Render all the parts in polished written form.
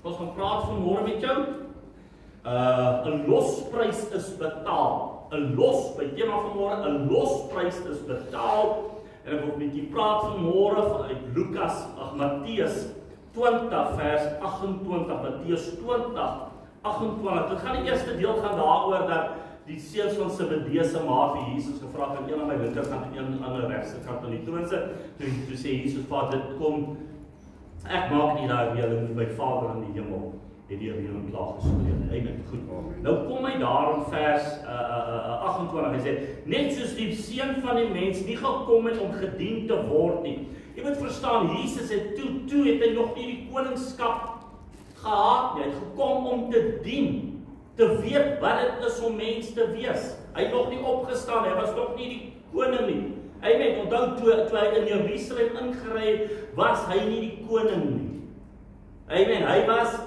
Ons gaan praat vanmôre met jou. 'n losprys is betaal. 'n los, by tema vanmôre, 'n losprys is betaal. En ek wil met jy praat vanmôre vanuit Matteus 20 vers 28, Matteus 20, 28. Dit gaan die eerste deel gaan daaroor dat die seuns van Zebedeus se maat vir Jesus gevra het, een aan my linkerkant en een aan die regse kant aan die troon sit. Toe sê Jesus, Vader, dit kom, ek maak nie daar weer in my Vader in die hemel het die reëling klaar gespreek. Amen. Goed. Nou kom hy daar in vers 28 en sê, net soos die seun van die mens nie gekom het om gedien te word nie. Jy moet verstaan, Jesus het toe het hy nog nie die koningskap gehad nie. Hy het gekom om te dien, te weet wat dit is om mens te wees. Hy het nog nie opgestaan, hy was nog nie die koning nie. Amen. Onthou toe hy in Jerusalem ingery was hy nie die koning nie. Amen. Hy was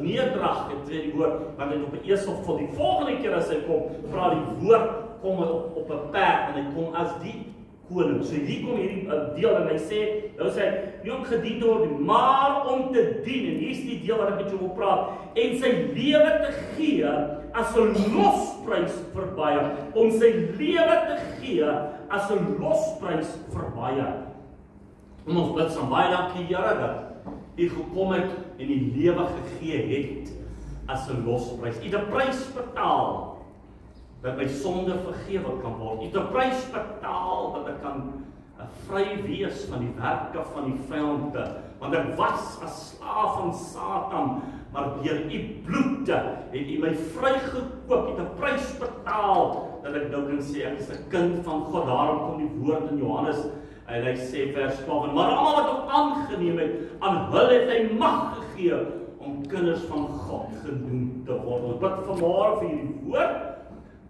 neerdrag het die woord, want hy op 'n esel vol. Die volgende keer as hy kom, vra die woord, kom hy op 'n perd en hy kom as die koning. So hier kom hierdie deel en hy sê, nou sê hy, nie om gedien te word, maar om te dien. En hier is die deel wat ek met jou wil praat. En sy lewe te gee as 'n losprys vir baie. Om sy lewe te gee as 'n losprys vir baie. En ons bid saam, baie dankie Here dat U gekom het en die lewe gegee het as 'n losprys. U het 'n prys betaal dat my sonde vergewe kan word. U het 'n prys betaal dat ek kan vry wees van die werke van die vyande, want ek was as slaaf van Satan, maar deur U bloed het U my vrygekoop. U het 'n prys betaal dat ek nou kan sê ek is 'n kind van God. Daarom kom die woord in Johannes en hy sê vers 12, maar almal wat hom aangeneem het, aan hulle het hy mag gegee om kinders van God genoem te word. Ons bid vanmôre vir hierdie woord,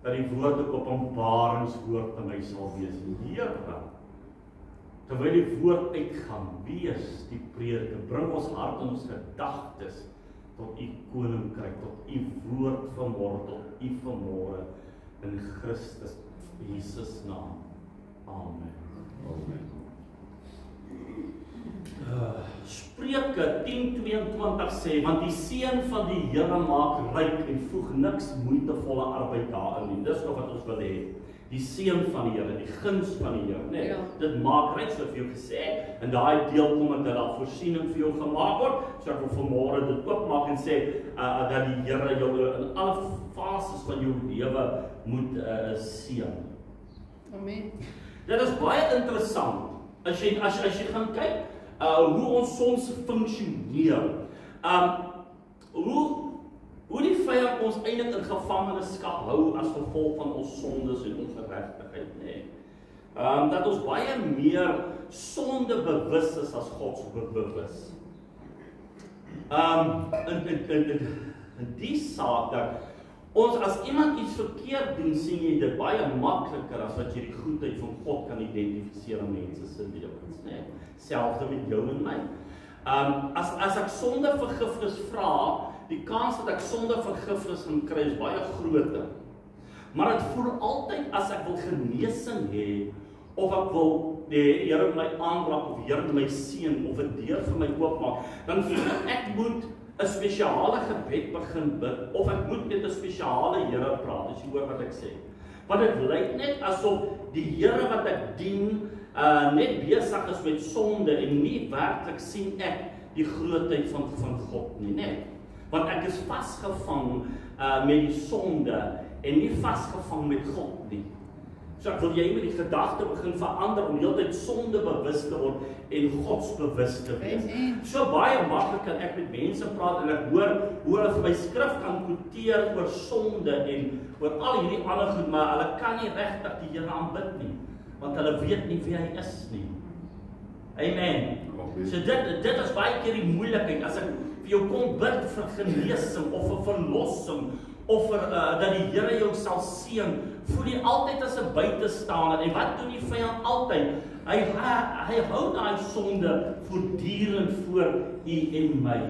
dat die woord ook openbaringswoord aan my sal wees. Here, terwyl die woord uitgaan, wees die prediker, bring ons hart en ons gedagtes tot U koninkryk, tot U woord vanmôre, tot U vanmôre in Christus Jesus naam. Amen. Amen. Spreuke 10:22 sê, want die seën van die Here maak ryk en voeg niks moeitevolle arbeid daarin nie. Dis nog wat ons wil hê. Die seën van die Here, die guns van die Here, nee. Ja. Dit maak ryk, so vir jou gesê, en daai deel kom dat daar voorsiening vir jou gemaak word. So ek wil vanmôre dit oopmaak en sê dat die Here jou in alle fases van jou lewe moet seën. Amen. Dit is baie interessant as jy gaan kyk hoe ons soms funksioneer. Hoe die vyand ons eintlik in gevangenskap hou as gevolg van ons sondes en ongeregtigheid, nee. Dat ons baie meer sonde bewus is as God se bewus. In die saak dat ons as iemand iets verkeerd doen, sien jy dit baie makliker as wat jy die goedheid van God kan identifiseer in mense se lewens, nee. Selfs met jou en my. As ek sonde vergifnis vra, die kans dat ek sonde vergifnis gaan kry is baie groter. Maar dit voel altyd as ek wil genesing hê, of ek wil die Here my aanraak, of Here my seën, of 'n deur vir my oopmaak, dan voel ek moet 'n spesiale gebed begin bid, of ek moet met 'n spesiale Here praat, as jy hoor wat ek sê. Want dit lyk net asof die Here wat ek dien, net besig is met sonde, en nie werklik sien ek die grootheid van God nie, net. Want ek is vasgevang met die sonde, en nie vasgevang met God nie. So ek wil jy met die gedagte begin verander, om heeltyd sonde bewus te word, en Gods bewus te wees. So baie maklik kan ek met mense praat, en ek hoor hoe hulle vir my skrif kan quoteer oor sonde, en oor al hierdie ander goed, maar hulle kan nie regtig die Here aanbid nie, want hulle weet nie wie hy is nie. Amen. So dit is baie keer die moeilikheid, as ek vir jou kom bid vir genesing, of vir verlossing, of vir, dat die Here jou sal seën, voel jy altyd as 'n buitestander, en wat doen die vyand altyd? Hy hou daai sonde voortdurend voor u en my.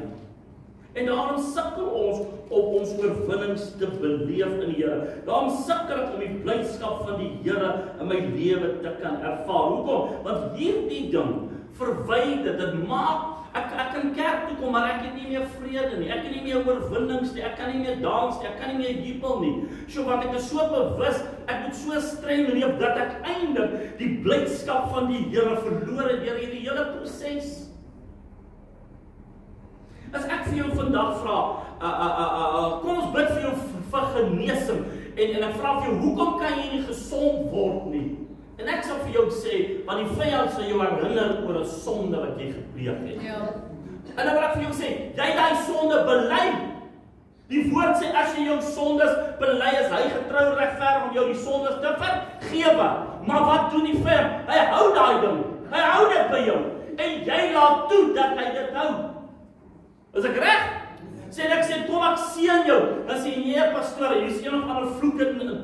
En daarom sukkel ons om ons oorwinnings te beleef in die Here. Daarom sukkel ek om die blydskap van die Here in my lewe te kan ervaar. Hoekom? Want hierdie ding verwyder, dit maak Ek kan kerk toe kom, maar ek het nie meer vrede nie. Ek het nie meer oorwinnings nie. Ek kan nie meer dans nie. Ek kan nie meer jubel nie. So, want ek is so bewus, ek moet so streng leef dat ek eindig die blydskap van die Here verloor het deur hierdie hele proses. As ek vir jou vandag vra, kom ons bid vir jou vir genesing en ek vra vir jou, hoekom kan jy nie gesond word nie? En ek sal vir jou sê, want die vyand sal jou herinner oor 'n sonde wat jy gepleeg het. Ja. En dan wil ek vir jou sê, jy daai sonde bely. Die woord sê, as jy jou sondes bely, is hy getrou regverdig om jou die sondes te vergewe. Maar wat doen die vyand? Hy hou daai ding. Hy hou dit by jou. En jy laat toe dat hy dit hou. Is ek reg? Ek sê, kom ek seën jou. Dan sê nee, pastoor, hier is een of ander vloek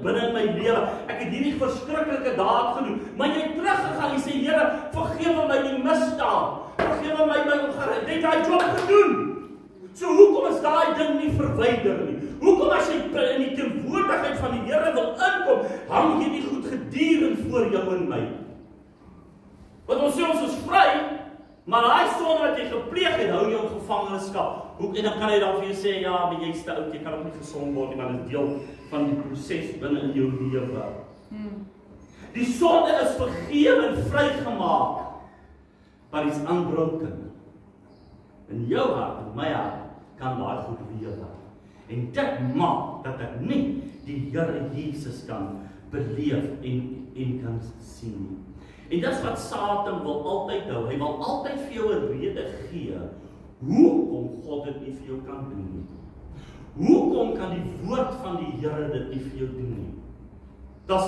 binne in my lewe. Ek het hierdie verskriklike daad gedoen. Maar jy het teruggegaan, jy sê, Here, vergewe my die misdaad. Vergewe my ongeregtigheid. Jy het daai job gedoen. So hoekom is daai ding nie verwyder nie? Hoekom as jy in die teenwoordigheid van die Here wil inkom, hang jy nie goed gedurend voor jou en my? Want ons sê ons is vry, maar daai sonde wat jy gepleeg het, hou jou in gevangenskap. En dan kan hy dan vir jou sê, ja, maar jy's te oud, jy kan ook nie gesond word nie, maar dit is deel van die proses binne in jou lewe. Die sonde is vergewe en vrygemaak, maar is unbroken. In jou hart, in my hart, kan daai goed lewe. En dit maak dat ek nie die Here Jesus kan beleef en kan sien. En dis wat Satan wil altyd hou. Hy wil altyd vir jou 'n rede gee hoekom God dit nie vir jou kan doen nie. Hoekom kan die woord van die Here dit nie vir jou doen nie? Daar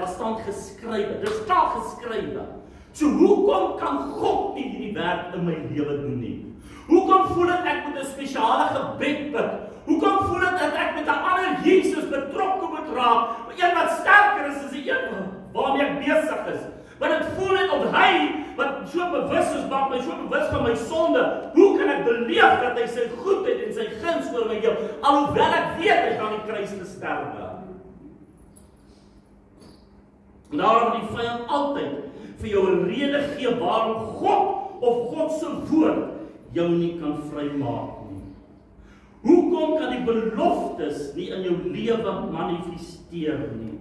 staan geskrywe. Dit staan geskrywe. So hoekom kan God nie hierdie werk in my lewe doen nie? Hoekom voel dit ek moet 'n spesiale gebed bid? Hoekom voel dit dat ek met 'n ander Jesus betrokke moet raak? Een wat sterker is as die een waarmee ek besig is. Want dit voel net of hy, wat so bewus is, maak my so bewus van my sonde. Hoe kan ek beleef dat hy sy goedheid en sy guns oor my gee, alhoewel ek weet hy gaan die kruis gesterwe? En daarom die vyand altyd vir jou 'n rede gee waarom God of God se woord jou nie kan vrymaak nie. Hoekom kan die beloftes nie in jou lewe manifesteer nie?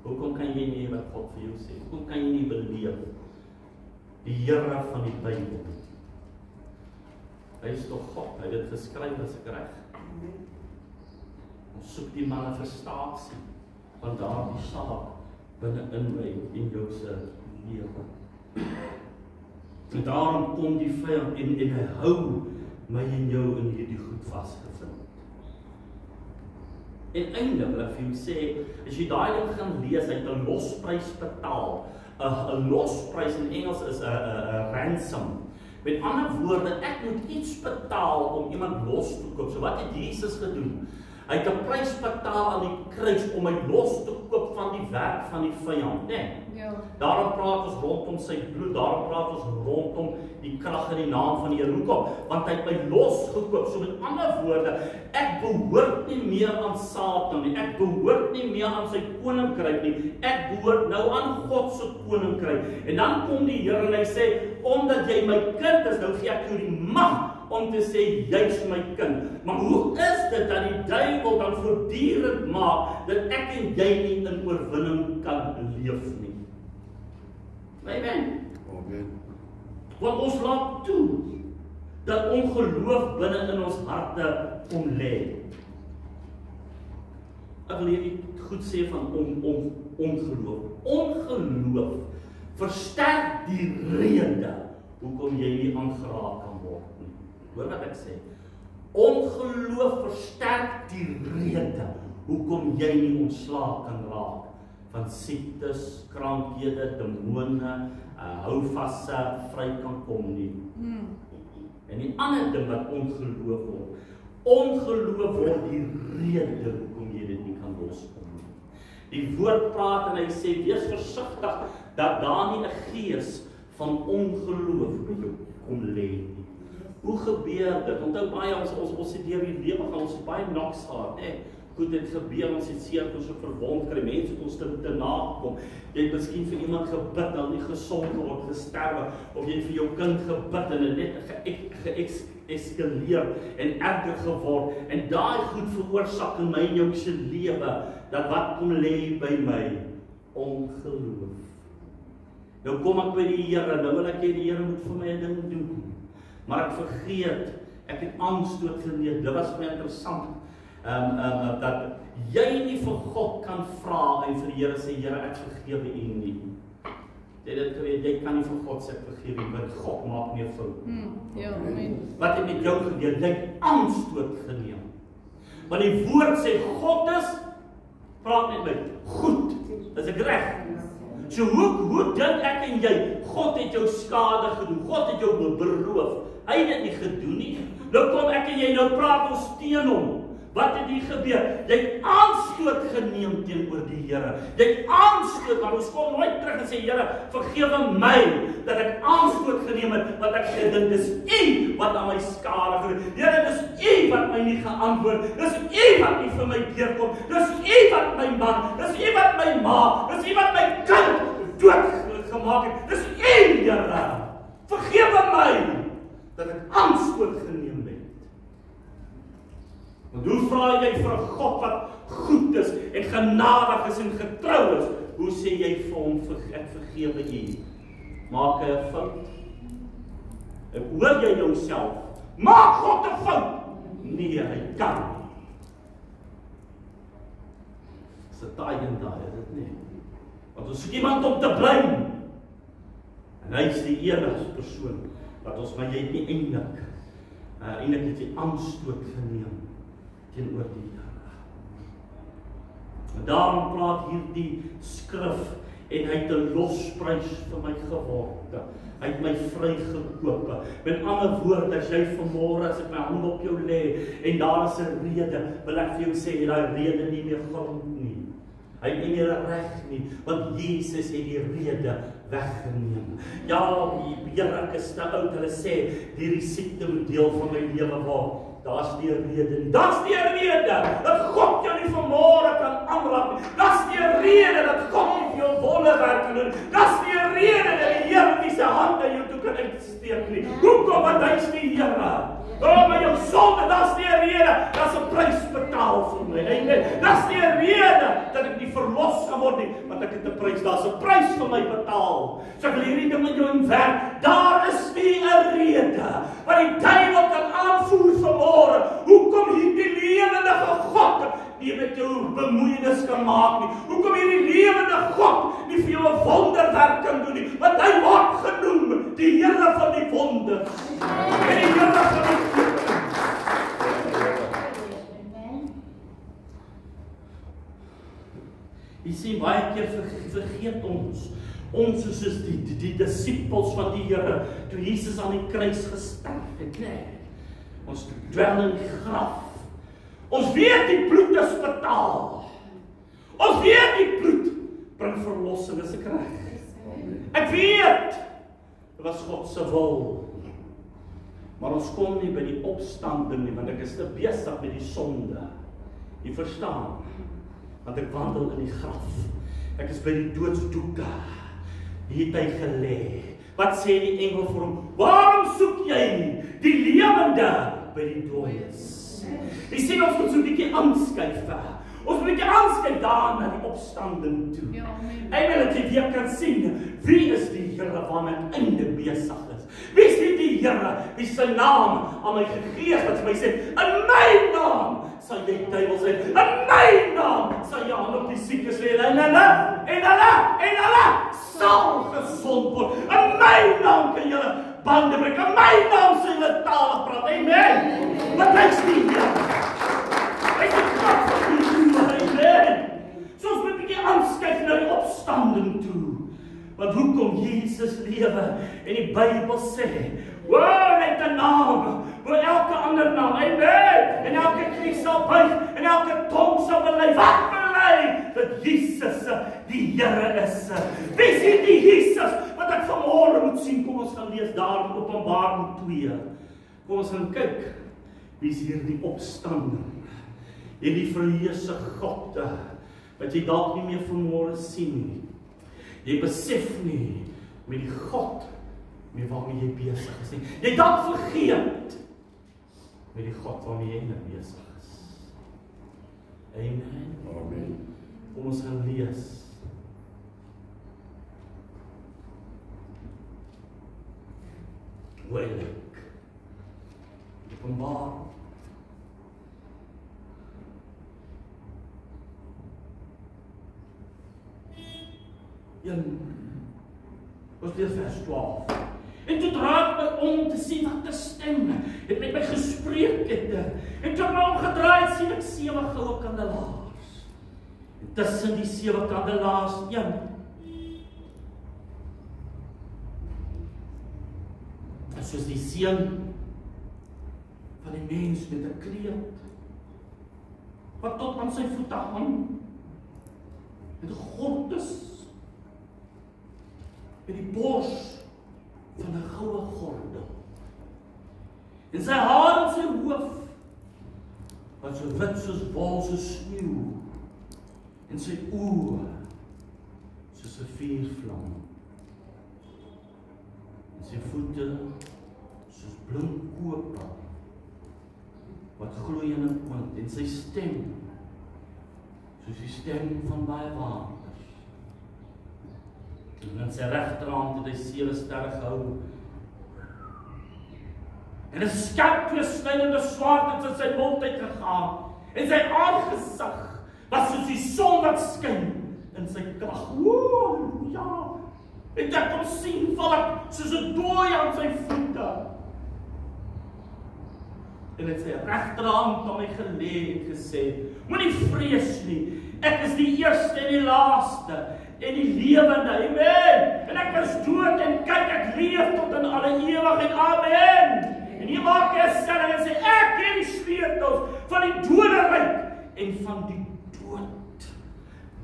Hoekom kan jy nie wat God vir jou sê? Hoekom kan jy nie beleef die Here van die Bybel? Hy is toch God, hy het dit geskryf as ek reg. Ons soek die manifestasie van daardie saak binne in my en jou se lewe. En daarom kom die vyand en hy hou my en jou in hierdie goed vasgevind. En eindig wil ek vir jou sê, as jy daai ding gaan lees, hy het 'n losprys betaal. 'n Losprys in Engels is 'n ransom. Met ander woorde, ek moet iets betaal om iemand los te koop. So wat het Jesus gedoen? Hy het 'n prys betaal aan die kruis om my los te koop van die werk van die vyand, né? Ja. Daarom praat ons rondom sy bloed, daarom praat ons rondom die krag in die naam van die Here. Hoekom? Want hy het my losgekoop. So met ander woorde, ek behoort nie meer aan Satan nie. Ek behoort nie meer aan sy koninkryk nie. Ek behoort nou aan God se koninkryk. En dan kom die Here en hy sê, omdat jy my kind is, nou gee ek jou die mag om te sê, jy's my kind. Maar hoe is dit dat die duiwel dan voortdurend maak dat ek en jy nie in oorwinning kan leef nie? Amen. Want ons laat toe dat ongeloof binne in ons harte kom lê. Ek wil hier goed sê van ongeloof. Ongeloof versterk die rede hoekom jy nie aangeraak kan word nie. Hoor wat ek sê? Ongeloof versterk die rede hoekom jy nie ontslae kan raak van siektes, krankhede, demone, houvasse vry kan kom nie. En die ander ding wat ongeloof word. Ongeloof word die rede hoekom jy dit nie kan loskom nie. Die woord praat en hy sê, wees versigtig dat daar nie 'n gees van ongeloof by jou kom lê nie. Hoe gebeur dit? Onthou baie ons het deur die lewe gaan ons baie knocks gehad, né? goed het gebeur, ons het seer, ons het verwond gekry, mense het ons te nagekom. Jy het miskien vir iemand gebid, hulle nie gesond geword, gesterwe, of jy het vir jou kind gebid en het net geeskaleer en erger geword, en daai goed veroorsaak in my en jou se lewe, dat wat kom lê by my? Ongeloof. Nou kom ek by die Here, nou wil ek hê die Here moet vir my 'n ding doen, maar ek vergeet, ek het aanstoot geneem. Dit was vir my interessant, dat jy nie vir God kan vra en vir die Here sê, Here, ek vergewe U nie. Jy het geweet, jy kan nie vir God sê vergewe nie, want God maak nie 'n fout. Ja, amen. Wat het met jou gebeur? Jy het aanstoot geneem. Want die woord sê, God is, praat met my, goed, is ek reg? So hoe dink ek en jy, God het jou skade gedoen, God het jou beroof, hy het dit nie gedoen nie. Nou kom ek en jy, nou praat ons teen hom. Wat het hier gebeur? Jy het aanstoot geneem teenoor die Here. Jy het aanstoot, maar ons kom nooit terug en sê, Here, vergewe my, dat ek aanstoot geneem het, want ek gedink, dis U wat aan my skade gedoen. Here, dis U wat my nie geantwoord, dis U wat nie vir my deurkom, dis U wat my man, dis U wat my ma, dis U wat my kind dood gemaak het, dis U, Here. Vergewe my, dat ek aanstoot geneem het. Want hoe vra jy vir 'n God wat goed is en genadig is en getrou is? Hoe sê jy vir hom, ek vergewe U? Maak hy 'n fout? Hoor jy jouself? Maak God 'n fout? Nee, hy kan. Dis 'n taai en daai, is dit nie? Want ons soek iemand om te blame. En hy is die enigste persoon wat ons, maar jy het nie eintlik het jy aanstoot geneem teenoor die Here. En daarom praat hierdie skrif, en hy het 'n losprys vir my geword. Hy het my vrygekoop. Met ander woorde, as jy vanmôre, as ek my hand op jou lê, en daar is 'n rede, wil ek vir jou sê, daai rede nie meer grond nie. Hy het nie meer reg nie, want Jesus het die rede weggeneem. Ja, Here, ek is te oud, hulle sê, die siekte moet deel van my lewe word. Daar's nie 'n rede nie. Daar's nie 'n rede dat God jou nie vanmôre kan aanraak nie. Daar's nie 'n rede dat God nie vir jou wonderwerk kan doen. Daar's nie 'n rede dat die Here nie sy hand aan jou toe kan uitsteek nie. Hoekom? Want hy's die Here. Maar jou sonde, daar's nie 'n rede, daar's 'n prys betaal vir my. Amen. Daar's nie 'n rede dat ek nie verlos kan word nie, want ek het 'n prys, daar's 'n prys vir my betaal. So ek wil hierdie ding met jou in werk. Daar is nie 'n rede wat die duiwel kan aanvoer vanmôre. Hoekom hierdie lewendige God nie met jou bemoeienis kan maak nie? Hoekom hierdie lewende God nie vir jou 'n wonderwerk kan doen nie? Want hy word genoem die Here van die wonders. En die Here van die Jy sien, baie keer vergeet ons is die disippels van die Here, toe Jesus aan die kruis gesterf het, nee. Ons dwel in die graf. Ons weet die bloed is betaal. Ons weet die bloed bring verlossing, is ek reg? Ek weet, dit was God se wil. Maar ons kom nie by die opstanding nie, want ek is te besig met die sonde. Jy verstaan? Want ek wandel in die graf. Ek is by die doodsdoeke. Hier het hy gelê. Wat sê die engel vir hom? Waarom soek jy die lewende by die dooies? Jy sien, ons moet so 'n bietjie aanskuif. Ons moet 'n bietjie aanskuif daar na die opstanding toe. Ek wil dat jy weer kan sien, wie is die Here waarmee ek einde besig is? Wie is die Here wie sy naam aan my gegee het, wat my sê, in my naam sal jy duiwels uit, in my naam sal jy hand op die siekes lê, en hulle sal gesond word. In my naam kan julle bande breek, in my naam sal julle tale praat. Amen. Want hy's die Here. Hy's die God van die lewe. Amen. So ons moet 'n bietjie aanskuif na die opstanding toe. Want hoekom Jesus lewe en die Bybel sê, wow, hy het 'n naam, waar elke ander naam, amen, en elke knie sal buig, en elke tong sal bely, wat bely, dat Jesus die Here is. Wie is die Jesus, wat ek vanmôre moet sien? Kom ons gaan lees daar in Openbaring 2. Kom ons gaan kyk, wie is hier die opstanding? Hierdie verheerse God, wat jy dalk nie meer vanmôre sien nie. Jy besef nie, met die God, met waarmee jy besig is nie. Jy dalk vergeet, met die God waarmee jy nou besig is. Amen. Amen. Kom ons gaan lees. Hoe hy lyk. Openbaar. Ons lees vers 12. En toe draai my om te sien wat 'n stem het met my gespreek het. En toe my omgedraai sien ek 7 goue kandelaars. En tussen die 7 kandelaars een. Soos die seun van die mens met 'n kleed wat tot aan sy voete hang. Met 'n gordel. Met die bors van 'n goue gordel. En sy haar en sy hoof wat so wit soos wol so sneeu. En sy oë soos 'n vuurvlam. En sy voete soos blink koper wat gloei in 'n oond. En sy stem soos die stem van baie water. En in sy regterhand het hy 7 sterre gehou. En 'n skerp tweesnydende swaard het in sy mond uitgegaan. En sy aangesig was soos die son wat skyn in sy krag. O, ja. En ek kon sien val ek soos 'n dooi aan sy voete. En het sy regterhand aan my gelê en gesê, moenie vrees nie. Ek is die eerste en die laaste. En die lewende, amen. En ek was dood en kyk, ek leef tot in alle ewig en amen. En hier maak hy 'n stelling en sê, ek het die sleutels van die doderyk en van die dood.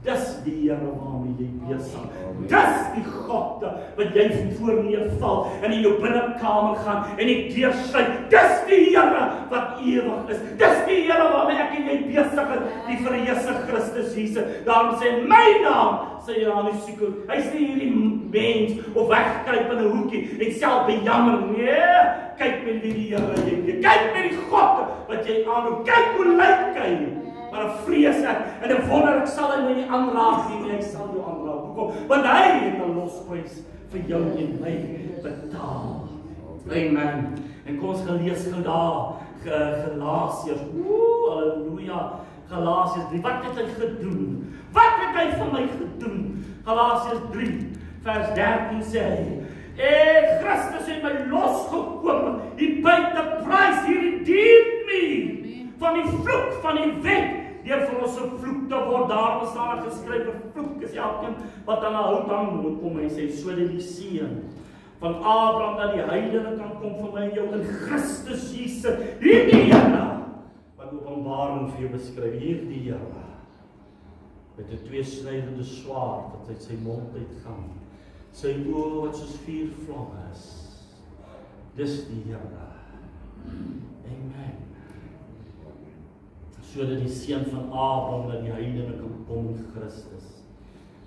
Dis die Here waarmee jy besig is. Dis die God wat jy voor neerval en in jou binnekamer gaan en die deur sluit. Dis die Here wat ewig is. Dis die Here waarmee ek en jy besig is, die verheerse Christus Jesus. Daarom sê my naam, sê jy aan die siek. Hy sê hierdie mens of wegkruip in 'n hoekie en self bejammer. Nee, kyk met die Here jy. Kyk met die God wat jy aanroep. Kyk hoe lyk hy. Maar vrees ek en ek wonder ek sal hy my nie aanraak nie, hy sal jou aanraak. Hoekom? Want hy het 'n losprys vir jou en my betaal. Amen. En kom ons gaan lees gou daar Galasiërs. Halleluja. Galasiërs 3. Wat het hy gedoen? Wat het hy vir my gedoen? Galasiërs 3 vers 13 sê hy, Christus het my losgekoop, die buite prys, he redeemed me van die vloek van die wet, deur vir ons 'n vloek te word. Daar staan geskryf, 'n vloek is elkeen wat aan 'n hout hang moet kom. Hy sê, so dat die seun van Abraham na die heidene kan kom vir my en jou in Christus Jesus. Hierdie Here wat Openbaring vir jou beskryf, hierdie Here met 'n tweesnydende swaard wat uit sy mond uitgaan. Sy oë wat soos vuurvlamme is. Dis die Here. Amen. Sodat die seun van Abraham na die heidene kan kom in Christus.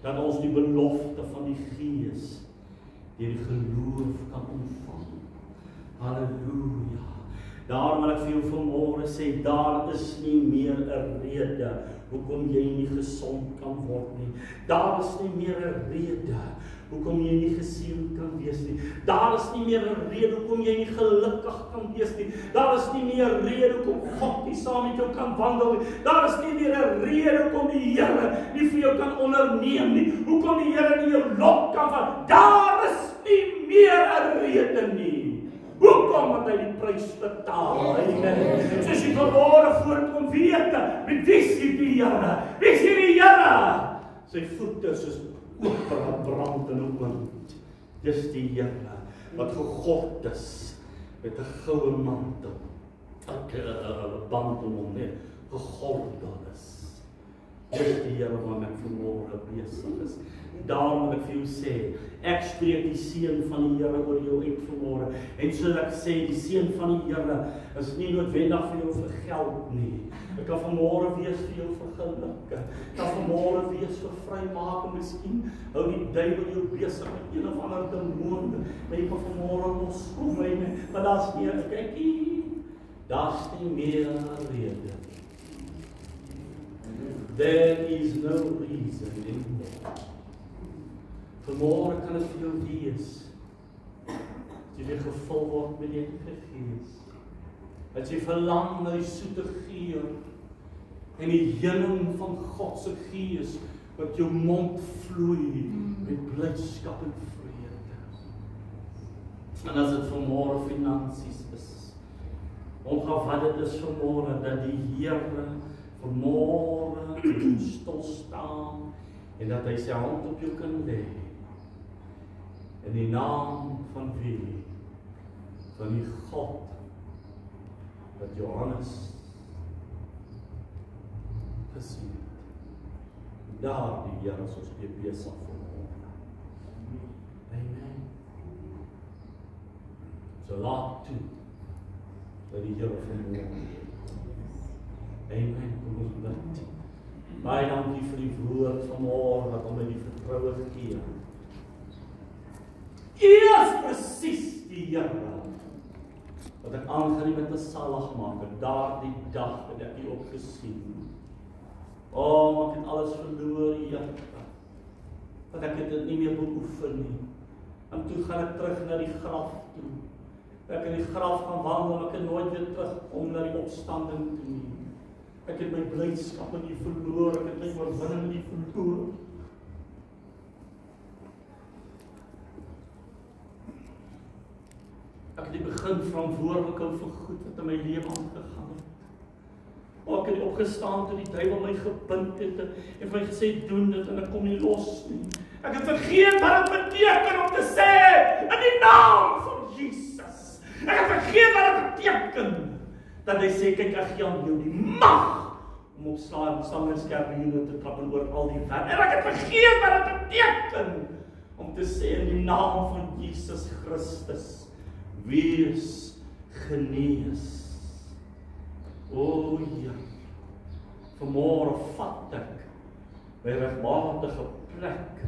Dat ons die belofte van die Gees deur die geloof kan ontvang. Halleluja. Daarom wil ek vir jou vanmôre sê, daar is nie meer 'n rede hoekom jy nie gesond kan word nie. Daar is nie meer 'n rede hoekom jy nie geseën kan wees nie. Daar is nie meer 'n rede hoekom jy nie gelukkig kan wees nie. Daar is nie meer 'n rede hoekom God nie saam met jou kan wandel nie. Daar is nie meer 'n rede hoekom die Here nie vir jou kan onderneem nie. Hoekom die Here nie jou lot kan vat. Daar is nie meer 'n rede nie. Hoekom? Want hy die prys betaal. Amen. Soos jy vanmôre voorkom weet, met wie is die Here? Wie is die Here? Sy voete soos oop brand in 'n oond. Dis die Here wat gegord is met 'n goue mantel. 'n band om hom net gegordel is. Dis die Here waarmee ek vanmôre besig is. Daarom wil ek vir jou sê, ek spreek die seën van die Here oor jou uit vanmôre. En so ek sê, die seën van die Here is nie noodwendig vir jou vir geld nie. Dit kan vanmôre wees vir jou vir geluk. Dit kan vanmôre wees vir vrymaking. Miskien hou die duiwel jou besig met een of ander demoon. Maar jy kan vanmôre loskom, maar daar's nie, kykie, daar's nie meer rede. There is no reason anymore. Vanmôre kan dit vir jou wees, dat jy weer gevul word met die Gees, dat jy verlang na die soete geur, en die heuning van God se Gees, wat jou mond vloei, met blydskap en vrede. En as dit vanmôre finansies is, ongeag wat dit is vanmôre, dat die Here vanmôre stil staan, en dat hy sy hand op jou kan lê, in die naam van wie? Van die God, wat Johannes gesien het. Daar die Here is ons weer besig vanmôre. Amen. So laat toe, dat die Here vanmôre. Amen. Kom ons bid. Baie dankie vir die woord vanmôre, wat ons met die vertroue gee. Eers presies die Here, wat ek aangeneem met 'n saligmaker, daardie dag het ek U opgesien. Ek het alles verloor, Here, want ek het dit nie meer beoefen nie. En toe gaan ek terug na die graf toe. Ek in die graf gaan wandel, ek het nooit weer terugkom na die opstanding toe nie. Ek het my blydskap in U verloor, ek het my oorwinning in U verloor. Ek het die begin verantwoordelik hou vir goed wat in my lewe aangegaan het. Ek het opgestaan toe die duiwel my gebind het en vir my gesê, doen dit en ek kom nie los nie. Ek het vergeet wat dit beteken om te sê, in die naam van Jesus. Ek het vergeet wat dit beteken, dat hy sê, kyk, ek gee aan jou die mag, om op staan met skerpioene te trap en oor al die wêreld. En ek het vergeet wat dit beteken, om te sê, in die naam van Jesus Christus, wees genees. O Heer, vanmôre vat ek my regmatige plek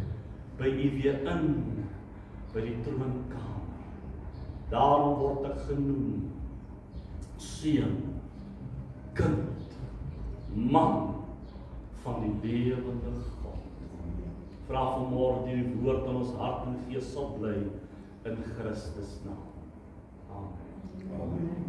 by U weer in, by die troonkamer. Daarom word ek genoem seun, kind, man van die lewende God. Vra vanmôre die woord in ons hart en gees sal bly in Christus naam. Amen. Amen.